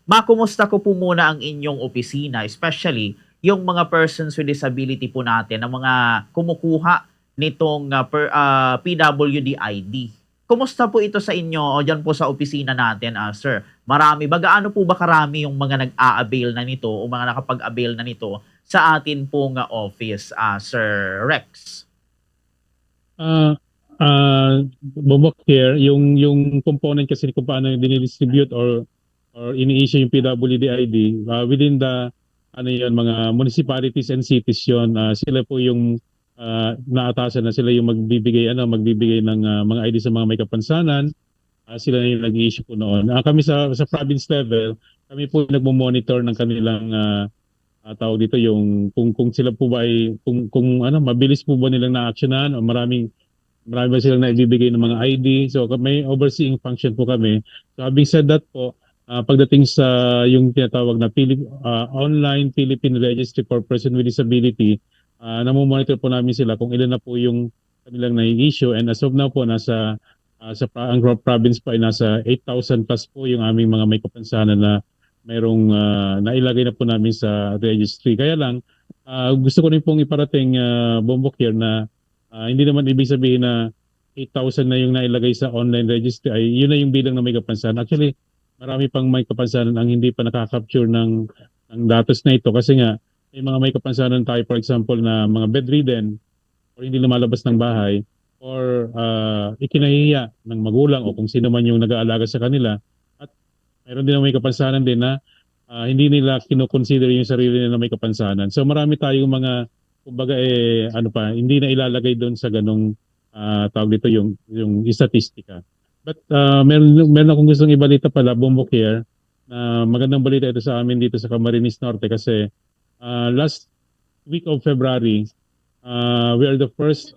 makumusta ko po muna ang inyong opisina, especially yung mga persons with disability po natin, ang mga kumukuha nitong PWD ID. Kumusta po ito sa inyo o diyan po sa opisina natin, sir? Marami ba? Gaano po ba karami yung mga nag-a-avail na nito o mga nakapag-avail na nito sa atin pong office, Sir Rex? Ah, Bumok here, yung component kasi kung paano dinidistribute or ini-issue yung PWD ID within the ano yun, mga municipalities and cities yun, sila po yung naatasan na sila yung magbibigay ng mga ID sa mga may kapansanan. Sila na yung nag-i-issue po noon. Kami sa province level, kami po nagmo-monitor ng kanilang tawag dito yung kung sila po ba ay kung ano mabilis po ba nilang na-actionan o marami ba silang naibibigay ng mga ID. So may overseeing function po kami. So having said that po, pagdating sa yung tinatawag na online Philippine Registry for Person with Disability, namomonitor po namin sila kung ilan na po yung kanilang nai-issue, and as of now po ang province pa ay nasa 8,000 plus po yung aming mga may kapansanan na mayroong nailagay na po namin sa registry. Kaya lang, gusto ko rin pong iparating, Bombok here, na hindi naman ibig sabihin na 8,000 na yung nailagay sa online registry ay yun na yung bilang na may kapansanan. Actually, marami pang may kapansanan ang hindi pa nakaka-capture ng datos na ito kasi nga may mga may kapansanan tayo, for example, na mga bedridden or hindi lumalabas ng bahay or ikinahihiya ng magulang o kung sino man yung nag-aalaga sa kanila. At mayroon din na may kapansanan din na hindi nila kinoconsider yung sarili nila na may kapansanan. So marami tayong mga kumbaga ano pa, hindi na ilalagay doon sa ganong tawag dito yung statistika. But meron akong gustong ibalita pala, Bombocare, na magandang balita ito sa amin dito sa Camarines Norte kasi last week of February, we are the first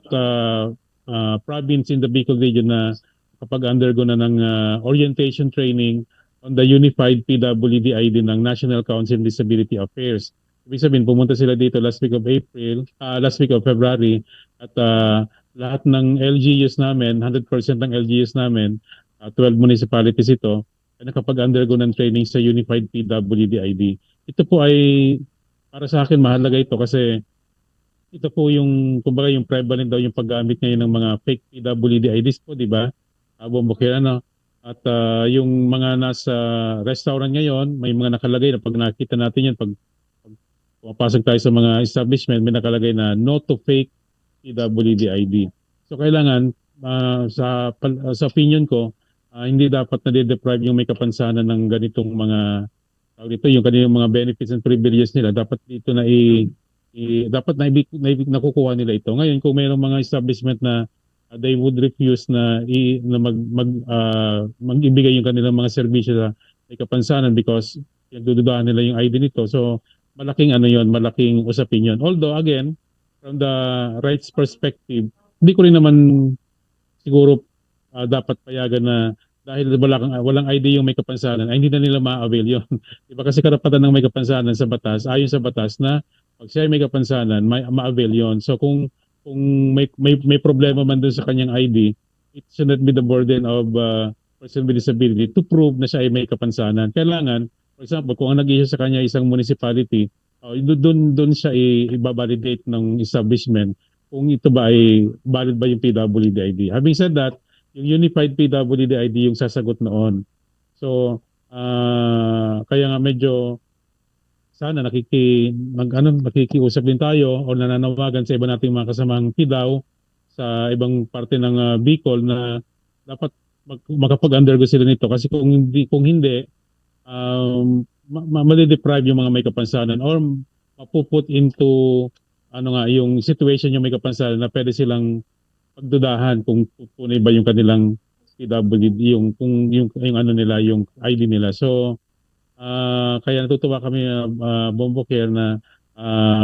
province in the Bicol region na kapag undergo na ng orientation training on the Unified PWD ID ng National Council on Disability Affairs. Ibig sabihin, pumunta sila dito last week of February, at lahat ng LGUs namin, 100% ng LGUs namin, 12 municipalities ito, ay nakapag-undergo ng training sa Unified PWD ID. Ito po ay, para sa akin, mahalaga ito kasi ito po yung, kumbaga yung prevalent daw yung paggamit ngayon ng mga fake PWD IDs po, di ba? Bumbukir, ano? At yung mga nasa restaurant ngayon, may mga nakalagay na pag nakita natin yan, pag pumapasok tayo sa mga establishment, may nakalagay na no to fake PWD ID. So kailangan, sa opinion ko, hindi dapat na-deprive yung may kapansanan ng ganitong mga tawag dito, yung kanilang mga benefits and privileges nila, dapat dito dapat nakukuha nila ito. Ngayon, kung mayroong mga establishment na they would refuse na mag-ibigay yung kanilang mga serbisyo sa may kapansanan because dududahan nila yung ID nito. So, malaking ano yon, malaking usapin yon. Although, again, from the rights perspective, hindi ko rin naman siguro dapat payagan na dahil walang ID yung may kapansanan, ay hindi na nila ma-avail yun. Diba kasi karapatan ng may kapansanan sa batas, ayon sa batas na pag siya ay may kapansanan, ma-avail yun. So kung may problema man dun sa kanyang ID, it should not be the burden of person with disability to prove na siya ay may kapansanan. Kailangan, for example, kung ang nag-issue sa kanya isang municipality, doon siya i-validate ng establishment kung ito ba ay valid ba yung PWD ID. Having said that, yung Unified PWD ID yung sasagot noon. So, kaya nga medyo sana nakikiusap din tayo o nananawagan sa iba nating mga kasamang PIDAW sa ibang parte ng Bicol na dapat makapag-undergo sila nito kasi kung hindi mali-deprive yung mga may kapansanan or mapuput into ano nga yung situation yung may kapansanan na pwede silang pagdudahan kung tunay ba yung kanilang PWD, yung ano nila, yung ID nila. So, kaya natutuwa kami, Bombo Care, na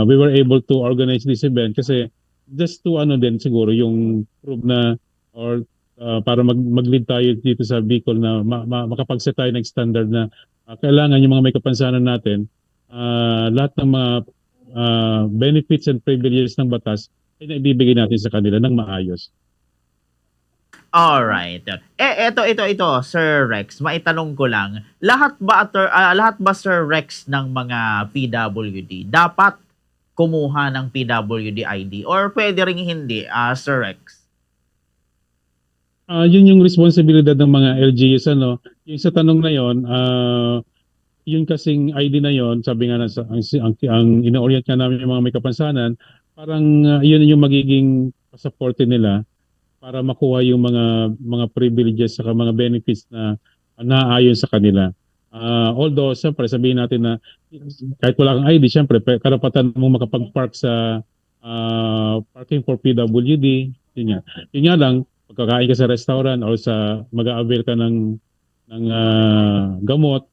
we were able to organize this event kasi just to ano din siguro yung prove na or para mag-lead tayo dito sa Bicol na makapag-set tayo ng standard na kailangan yung mga may kapansanan natin, lahat ng mga benefits and privileges ng batas ay naibibigay natin sa kanila ng maayos. Alright. Ito, Sir Rex, maitanong ko lang, lahat ba Sir Rex ng mga PWD dapat kumuha ng PWD ID or pwede ring hindi, Sir Rex? Yun yung responsibilidad ng mga LGUs ano. Yung sa tanong na yon, yun kasing ID na yon, sabi nga ang ino-orient nga namin yung mga may kapansanan, parang yun yung magiging pasaporte nila para makuha yung mga privileges sa mga benefits na naaayon sa kanila. Although, siyempre, sabihin natin na kahit wala kang ID, siyempre, karapatan mong makapag-park sa parking for PWD. Yun nga. Yun nga lang, pagkakain ka sa restaurant or sa mag-a-avail ka ng gamot,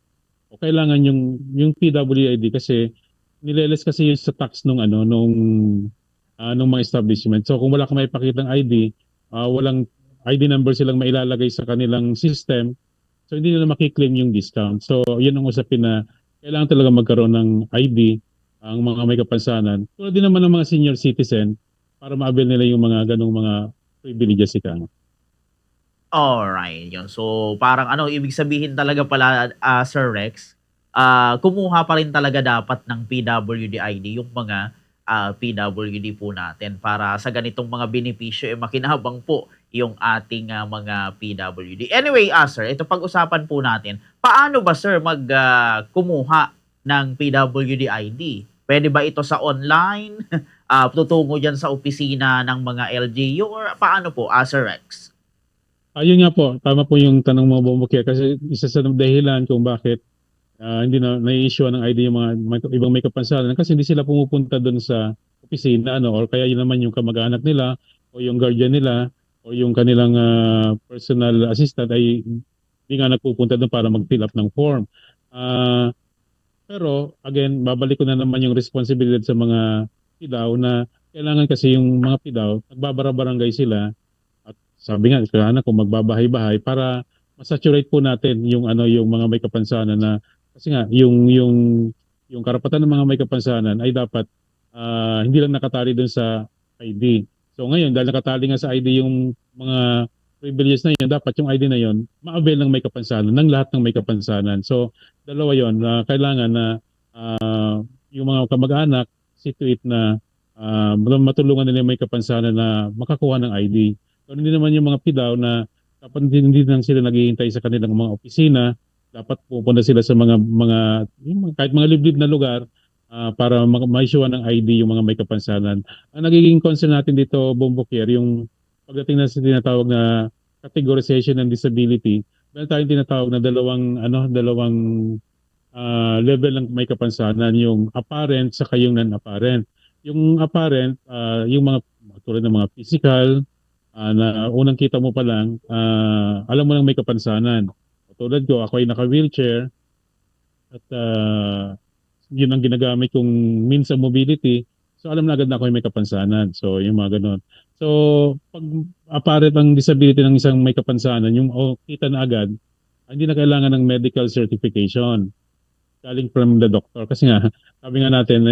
o kailangan yung PWD kasi nileles kasi yun sa tax nung mga establishment. So kung wala kang maipakitang ID, walang ID number silang mailalagay sa kanilang system, so hindi nila makiklaim yung discount. So yun ang usapin na kailangan talaga magkaroon ng ID ang mga may kapansanan. Tulad din naman ng mga senior citizen para ma-avail nila yung mga ganong mga privileges ika. Alright, yun. So, parang ano, ibig sabihin talaga pala, Sir Rex, kumuha pa rin talaga dapat ng PWD ID yung mga PWD po natin para sa ganitong mga benepisyo, makinabang po yung ating mga PWD. Anyway, sir, ito pag-usapan po natin, paano ba, sir, kumuha ng PWD ID? Pwede ba ito sa online? Tutungo dyan sa opisina ng mga LGU or paano po, Sir Rex? Ayun nga po, tama po yung tanong mo, Bumbukia, kasi isa sa dahilan kung bakit hindi na nai-issue ng ID yung ibang may kapansanan kasi hindi sila pumupunta doon sa opisina ano or kaya yun naman yung kamag-anak nila o yung guardian nila o yung kanilang personal assistant ay hindi nga nagpupunta doon para mag-fill up ng form. Ah, pero again, babalik ko na naman yung responsibilidad sa mga PIDAW na kailangan kasi yung mga PIDAW, nagbabara-barangay sila at sabi nga, kailangan kung magbabahay-bahay para masaturate po natin yung mga may kapansanan na kasi nga yung karapatan ng mga may kapansanan ay dapat hindi lang nakatali doon sa ID. So ngayon dahil nakatali nga sa ID yung mga privileges na yun, dapat yung ID na yun ma-avail ng may kapansanan, ng lahat ng may kapansanan. So dalawa yun na kailangan na yung mga kamag-anak situate na matulungan nila yung may kapansanan na makakuha ng ID. So, hindi naman yung mga PIDAW na dapat hindi lang sila naghihintay sa kanilang mga opisina, dapat pupunta sila sa kahit mga liblib na lugar para ma-issue ng ID yung mga may kapansanan. Ang nagiging concern natin dito, Bombokier, yung pagdating na sa tinatawag na categorization ng disability, meron tayong tinatawag na dalawang level ng may kapansanan, yung apparent sa yung non-apparent. Yung apparent, yung mga tulad ng mga physical, na unang kita mo pa lang, alam mo nang may kapansanan. Tulad ko, ako ay naka-wheelchair at yun ang ginagamit kong means of mobility. So alam na agad na ako ay may kapansanan. So yung mga ganun. So pag apparent ang disability ng isang may kapansanan, yung kita na agad, hindi na kailangan ng medical certification galing from the doctor. Kasi nga, sabi nga natin,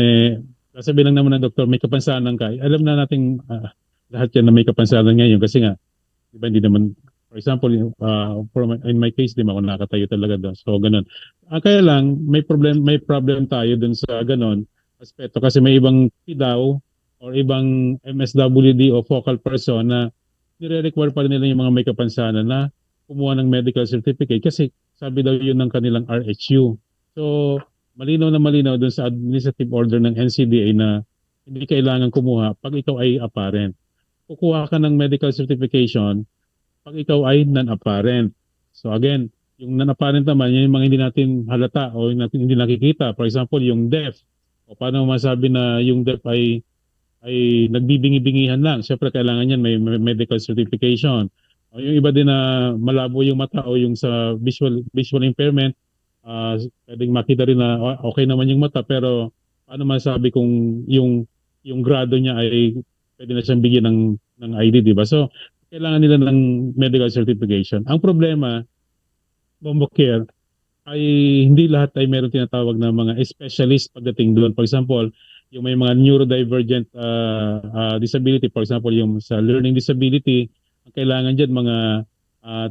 sasabihin lang naman ng doktor, may kapansanan ka. Alam na natin lahat yan na may kapansanan ngayon. Kasi nga, di ba, hindi naman, for example, in my case, di ba, ako nakatayo talaga doon. So, ganun. Kaya lang, may problem tayo doon sa ganun aspeto. Kasi may ibang PIDAW or ibang MSWD o focal person na nire-require pa rin nila yung mga may kapansanan na kumuha ng medical certificate kasi sabi daw yun ng kanilang RHU. So, malinaw na malinaw dun sa administrative order ng NCDA na hindi kailangan kumuha pag ikaw ay apparent. Kukuha ka ng medical certification pag ikaw ay non-apparent. So again, yung non-apparent naman, yun yung mga hindi natin halata o hindi nakikita. For example, yung deaf. O paano masabi na yung deaf ay nagbibingi-bingihan lang. Siyempre, kailangan yan may medical certification. O yung iba din na malabo yung mata o yung sa visual impairment, pwedeng makita rin na okay naman yung mata pero paano masabi kung yung grado niya ay pwede na siyang bigyan ng ID, di ba? So, kailangan nila ng medical certification. Ang problema, Bombocare, ay hindi lahat ay meron tinatawag na mga specialist pagdating doon. For example, yung may mga neurodivergent disability, for example, yung sa learning disability, Ang kailangan diyan mga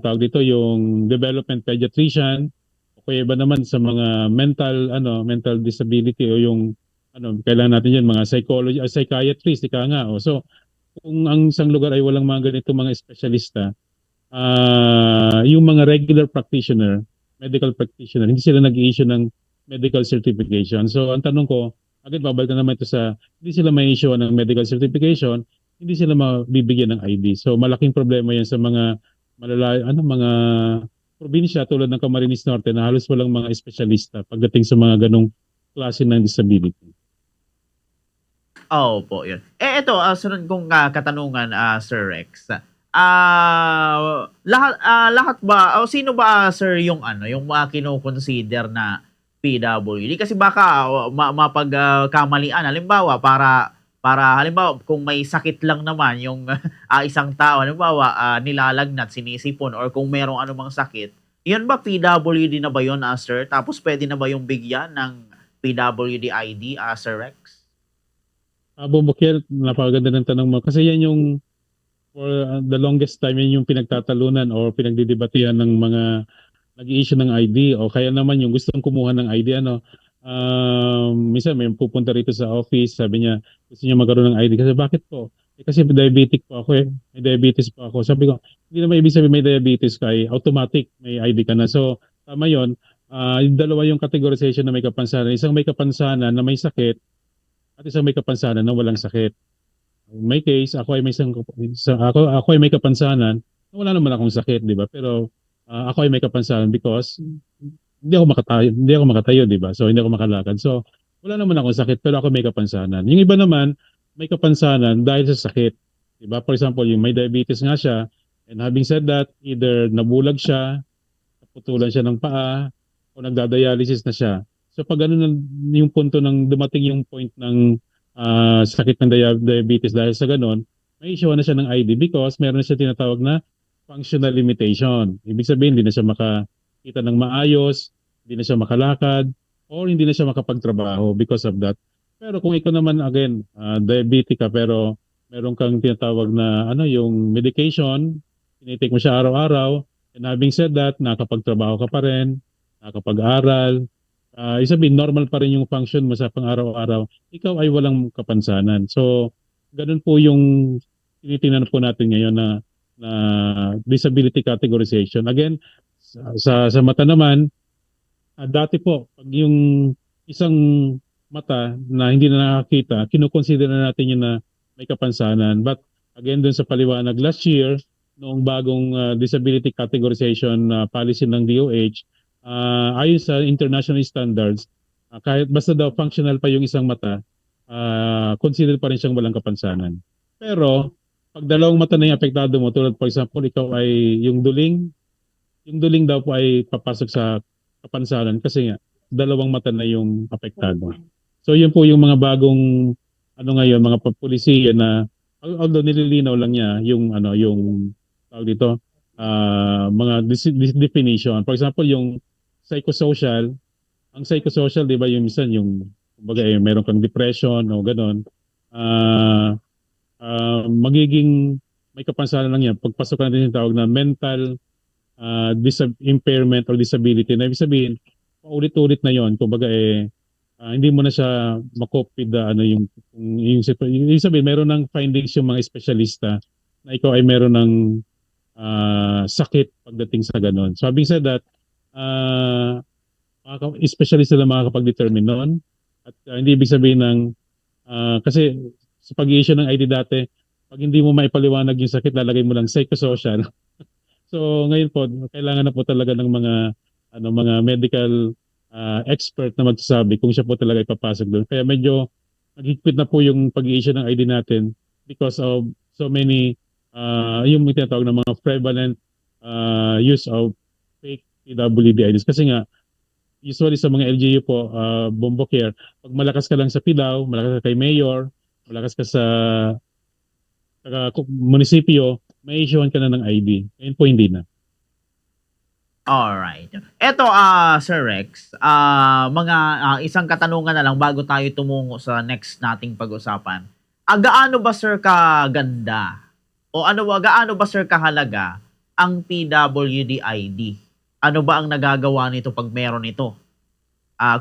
tawag dito yung development pediatrician o kaya iba naman sa mga mental disability o yung kailangan natin diyan mga psychology, psychiatrist ika nga. So kung ang isang lugar ay walang mga ganito mga espesyalista, yung mga regular practitioner, medical practitioner, hindi sila nag-i-issue ng medical certification. So, ang tanong ko, agad babalik na naman ito sa, hindi sila may issue ng medical certification, hindi sila mabibigyan ng ID. So, malaking problema yan sa mga mga probinsya tulad ng Camarines Norte na halos walang mga espesyalista pagdating sa mga ganong klase ng disability. Opo, yun. Ito, sunod kong katanungan, Sir Rex. Lahat ba, o sino ba, sir, yung yung mga kino-consider na PWD? Kasi baka mapagkamalian. Halimbawa, para halimbawa, kung may sakit lang naman yung isang tao, halimbawa, nilalagnat, sinisipon, or kung merong anumang sakit, yun ba PWD na ba yun, sir? Tapos pwede na ba yung bigyan ng PWD ID, Sir Rex? Bumukir, napakaganda ng tanong mo. Kasi yan yung for the longest time, yan yung pinagtatalunan o pinagdidebatihan ng mga nag-i-issue ng ID o kaya naman yung gustong kumuha ng ID, minsan may pupunta rito sa office, sabi niya, gusto niya magkaroon ng ID. Kasi bakit po? Kasi diabetic po ako eh. May diabetes po ako. Sabi ko, hindi naman ibig sabihin may diabetes ka eh. Automatic may ID ka na. So, tama yun. Yung dalawa yung categorization na may kapansanan. Isang may kapansanan na may sakit at isang may kapansanan na walang sakit. In my case, ako ay may kapansanan, wala naman akong sakit, 'di ba? Pero ako ay may kapansanan because hindi ako makatayo, 'di ba? So hindi ako makalakad. So wala naman akong sakit pero ako may kapansanan. Yung iba naman may kapansanan dahil sa sakit, 'di ba? For example, yung may diabetes nga siya and having said that, either nabulag siya, naputulan siya ng paa o nagdadialysis na siya. So pag ano na yung punto ng dumating yung point ng sakit ng diabetes dahil sa ganun, may issue na siya ng ID because meron na siya tinatawag na functional limitation. Ibig sabihin, hindi na siya makakita ng maayos, hindi na siya makalakad, or hindi na siya makapagtrabaho because of that. Pero kung ikaw naman, again, diabetic ka pero meron kang tinatawag na yung medication, tinitake mo siya araw-araw, and having said that, nakapagtrabaho ka pa rin, nakapag-aral, isabihin, normal pa rin yung function mo sa pang-araw-araw, ikaw ay walang kapansanan. So, ganun po yung tinitingnan po natin ngayon na disability categorization. Again, sa mata naman, dati po, pag yung isang mata na hindi na nakakita, kinukonsider na natin yun na may kapansanan. But again, dun sa paliwanag last year, noong bagong disability categorization policy ng DOH, ayon sa international standards, kahit basta daw functional pa yung isang mata, consider pa rin siyang walang kapansanan. Pero, pag dalawang mata na yung apektado mo, tulad for example, ikaw ay yung duling daw po ay papasok sa kapansanan kasi nga, dalawang mata na yung apektado. So, yun po yung mga bagong, ngayon, mga pulisiya na, although nililinaw lang niya yung tawag dito, mga definition. For example, yung psychosocial, ang psychosocial, di ba, yung minsan yung, kumbaga, meron kang depression o gano'n, magiging may kapansanan lang yan. Pagpasok natin yung tawag na mental impairment or disability, na ibig sabihin, paulit-ulit na yon. Kumbaga, hindi mo na siya makope with yung sabihin, meron ng findings yung mga espesyalista na ikaw ay meron ng sakit pagdating sa ganon. So having said that, specialist sila makakapag-determine noon. At hindi ibig sabihin ng, kasi sa pag-i-issue ng ID dati, pag hindi mo maipaliwanag yung sakit, lalagay mo lang psychosocial. So ngayon po, kailangan na po talaga ng mga medical expert na magsasabi kung siya po talaga ipapasok doon. Kaya medyo naghigpit na po yung pag-i-issue ng ID natin because of so many yung tinatawag na mga prevalent use of fake PWD IDs. Kasi nga, usually sa mga LGU po, Bombocare, pag malakas ka lang sa PIDAW, malakas ka kay Mayor, malakas ka sa munisipyo, may issuean ka na ng ID. Ngayon po hindi na. Alright. Eto, Sir Rex, isang katanungan na lang bago tayo tumungo sa next nating pag-usapan. Gaano ba, sir, kaganda O ano ba, gaano ba sir kahalaga ang PWD ID? Ano ba ang nagagawa nito pag meron ito?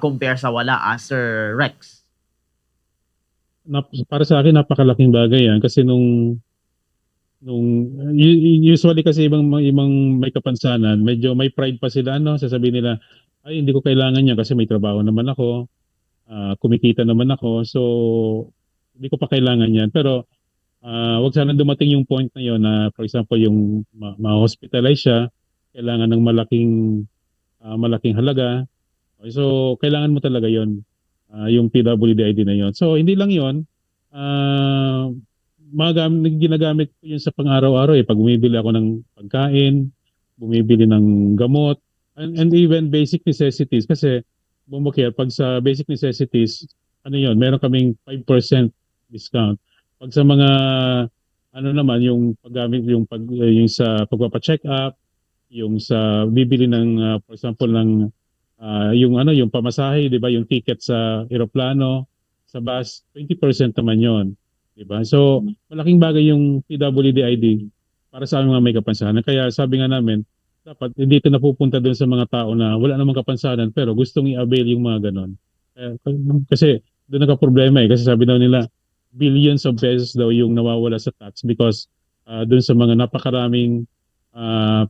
Compare sa wala, Sir Rex. Para sa akin napakalaking bagay yan kasi usually kasi ibang may kapansanan, medyo may pride pa sila, no? Sasabihin nila, ay hindi ko kailangan niya kasi may trabaho naman ako, kumikita naman ako, so hindi ko pa kailangan yan. Pero wag sana dumating yung point na yon na for example yung ma-hospitalize siya, kailangan ng malaking halaga. So kailangan mo talaga yon, yung PWD ID na yon. So hindi lang yon, ah ginagamit ko yun sa pang-araw-araw eh. Pag bumibili ako ng pagkain, bumibili ng gamot, and even basic necessities. Kasi, bumukir, pag sa basic necessities, ano yun, meron kaming 5% discount. Pag sa mga, ano naman, yung paggamit, yung sa pagpapa-check up, yung sa bibili ng, for example, ng yung pamasahe, 'di ba, yung ticket sa eroplano, sa bus, 20% naman 'yon, 'di ba? So, malaking bagay yung PWD ID para sa aming mga may kapansanan. Kaya sabi nga namin, dapat hindi ito napupunta doon sa mga tao na wala namang kapansanan pero gustong i-avail yung mga ganon. Kasi doon nagka-problema eh. Kasi sabi daw nila, billions of pesos daw yung nawawala sa tax because doon sa mga napakaraming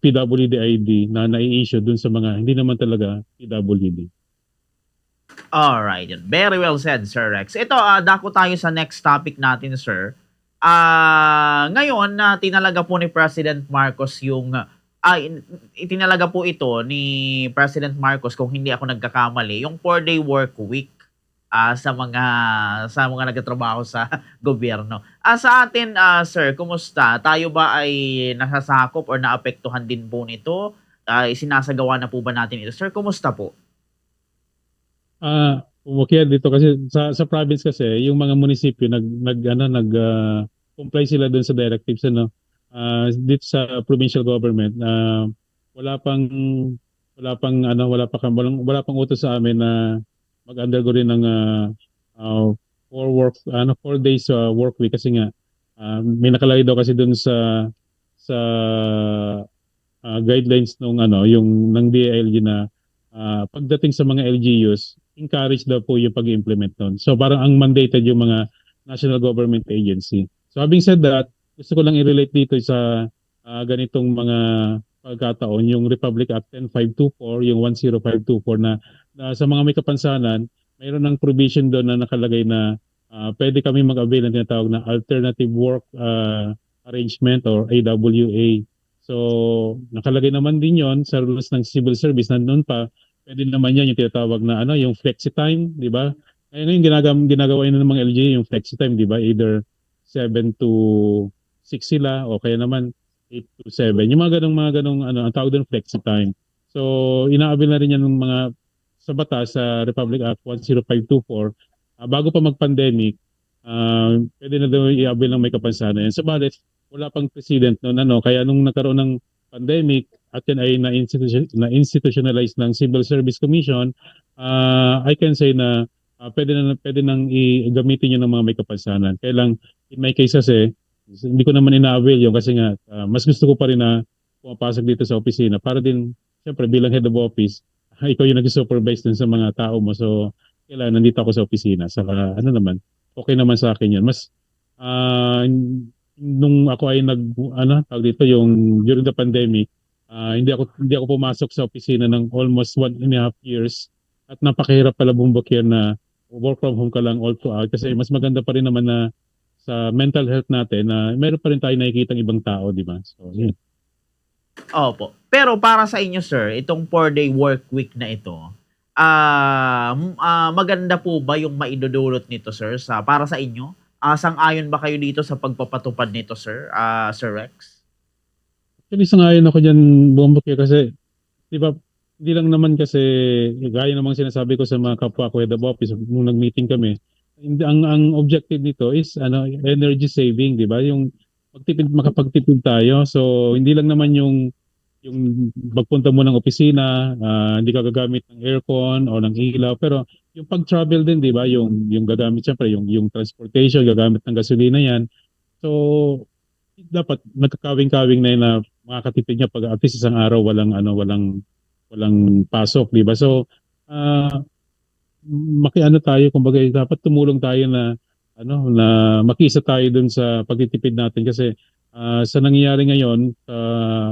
PWD ID na nai-issue dun sa mga hindi naman talaga PWD. Alright, yun. Very well said, Sir Rex. Ito, dako tayo sa next topic natin, sir. Ngayon, na tinalaga po ni President Marcos yung, itinalaga po ito ni President Marcos, kung hindi ako nagkakamali, yung 4-day work week sa mga nagtatrabaho sa gobyerno. Sa atin, sir, kumusta? Tayo ba ay nasasakop or naapektuhan din po nito? Isinasagawa na po ba natin ito? Sir, kumusta po? Umukya dito kasi sa province kasi yung mga munisipyo comply sila dun sa directives, ano. Dito sa provincial government wala pang wala pang utos sa amin na mag-undergo rin ng 4 days work week kasi nga may nakalagay daw kasi dun sa guidelines nung yung ng DILG na pagdating sa mga LGUs, encourage daw po yung pag-implement nun. So parang ang mandated yung mga national government agency. So having said that, gusto ko lang i-relate dito sa ganitong mga pagkataon, yung Republic Act 10524, yung 10524 na sa mga may kapansanan, mayroon ng provision doon na nakalagay na pwede kami mag-avail ng tinatawag na alternative work arrangement or AWA. So, nakalagay naman din yon sa rules ng civil service. Nandun pa, pwede naman yan yung tinatawag na yung flexi time, di ba? Kaya ngayon ginagawa yun ng mga LGU yung flexi time, di ba? Either 7 to 6 sila o kaya naman 8 to 7. Yung mga ganong ang tawag doon flexi time. So, inaabil na rin yan ng mga sa batas sa Republic Act 10524. Bago pa mag-pandemic, pwede na daw i-avail ng may kapansanan. Sabalit, wala pang president noon, kaya nung nagkaroon ng pandemic at yan ay na-institutionalize ng Civil Service Commission, I can say na pwede nang i-gamitin yun ng mga may kapansanan. Kaya lang, in my case kasi, hindi ko naman ina-avail yun kasi nga, mas gusto ko pa rin na pumapasok dito sa opisina para din, syempre bilang head of office, ikaw yung nag-supervise dun sa mga tao mo. So, kailangan nandito ako sa opisina. Saka, naman, okay naman sa akin yun. Mas, nung ako ay tawag dito, yung during the pandemic, hindi ako pumasok sa opisina ng almost 1.5 years at napakahirap pala bumbok yan na work from home ka lang all throughout kasi mas maganda pa rin naman na sa mental health natin na meron pa rin tayo nakikitang ibang tao, di ba? So, yun. Opo. Pero para sa inyo, sir, itong 4-day work week na ito, maganda po ba yung maidudulot nito, sir, para sa inyo? Sang-ayon ba kayo dito sa pagpapatupad nito, sir? Sir Rex? Actually, sangayon ako dyan, Bombok, kasi, di ba, hindi lang naman kasi, gaya namang sinasabi ko sa mga kapwa ko head of office, nung nag-meeting kami, ang objective nito is energy saving, di ba? Yung makapagtipid tayo. So, hindi lang naman yung pagpunta mo ng opisina, hindi ka gagamit ng aircon o ng ilaw, pero yung pag-travel din, di ba? Yung gagamit, syempre, yung transportation, gagamit ng gasolina yan. So, dapat nagkakawing-kawing na yun na makakatipid niya pag at least isang araw walang pasok, di ba? So, ah, makiano tayo, kumbaga dapat tumulong tayo na na makiisa tayo dun sa pagtitipid natin kasi sa nangyayari ngayon,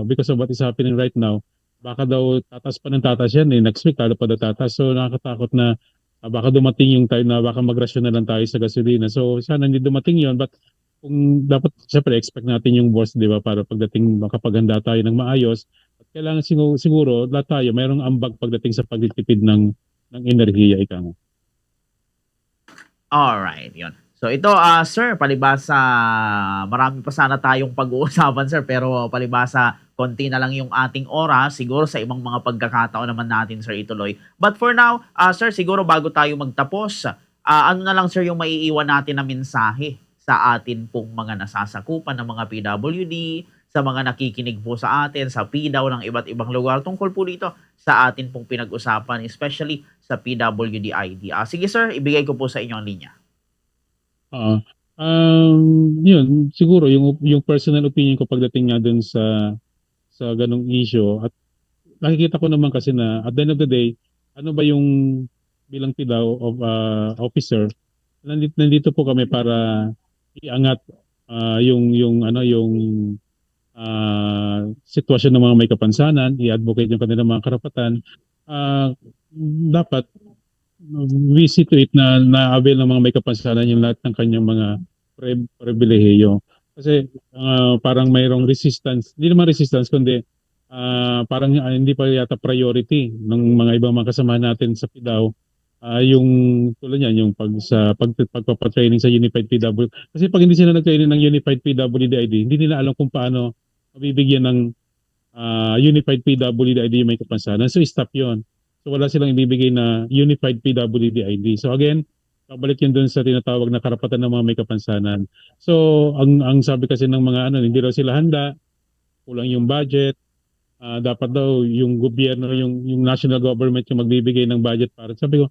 because of what is happening right now, baka daw tatas pa ng tatas yan eh. Next week lalo pa daw tatas. So nakakatakot na baka dumating yung time na baka magrasyon na lang tayo sa gasolina. So sana hindi dumating yon, but kung dapat syempre expect natin yung worst, di ba, para pagdating makapaghanda tayo ng maayos. At kailangan siguro lahat tayo mayroong ambag pagdating sa pagtitipid ng enerhiya, ika nga. Alright, yun. So ito, sir, palibhasa marami pa sana tayong pag-uusapan, sir, pero palibhasa konti na lang yung ating oras. Siguro sa ibang mga pagkakataon naman natin, sir, ituloy. But for now, sir, siguro bago tayo magtapos, ano na lang, sir, yung maiiwan natin na mensahe sa atin pong mga nasasakupan ng mga PWD, sa mga nakikinig po sa atin, sa PDAW ng iba't ibang lugar tungkol po dito sa atin pong pinag-usapan, especially sa PWD ID. Sige, sir, ibigay ko po sa inyo ang linya. Oo. Yun, siguro yung personal opinion ko pagdating nga dun sa ganong issue at nakikita ko naman kasi na at the end of the day, ano ba yung bilang PIDAW of officer, nandito po kami para iangat yung sitwasyon ng mga may kapansanan, i-advocate yung kanilang mga karapatan. Dapat we see to it na na-avail ng mga may kapansanan yung lahat ng kanyang mga pribilehiyo. Kasi parang mayroong resistance, hindi naman resistance, kundi parang hindi pa yata priority ng mga ibang mga kasama natin sa PIDAW, yung tulad niyan, yung pagpapatraining sa Unified PW. Kasi pag hindi sila nag-training ng Unified PWD-ID, hindi nila alam kung paano mabibigyan ng Unified PWD-ID yung may kapansanan. So stop yon. So wala silang ibibigay na Unified PWD-ID. So again, pabalik yun dun sa tinatawag na karapatan ng mga may kapansanan. So ang sabi kasi ng mga hindi raw sila handa, kulang yung budget, dapat daw yung gobyerno, yung national government yung magbibigay ng budget para. Sabi ko,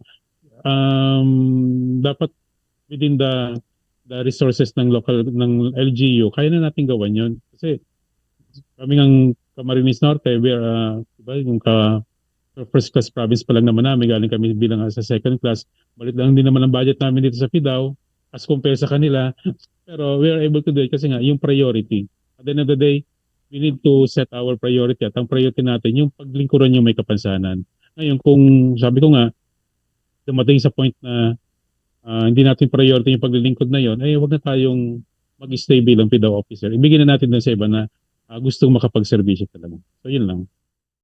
dapat within the resources ng local ng LGU, kaya na natin gawan yun. Kasi kami ng Camarines Norte, we are, diba, yung first class province pa lang naman namin, galing kami bilang sa second class. Balit lang din naman ang budget namin dito sa PIDAW as compare sa kanila. Pero we are able to do it kasi nga, yung priority. At the end of the day, we need to set our priority. At ang priority natin, yung paglingkuran yung may kapansanan. Ngayon, kung sabi ko nga, dumating sa point na hindi natin priority yung paglilingkod na yon, eh wag na tayong mag-stay bilang PIDAW officer. Ibigay na natin dun sa iba na gustong makapag-servisyo talaga. So yun lang.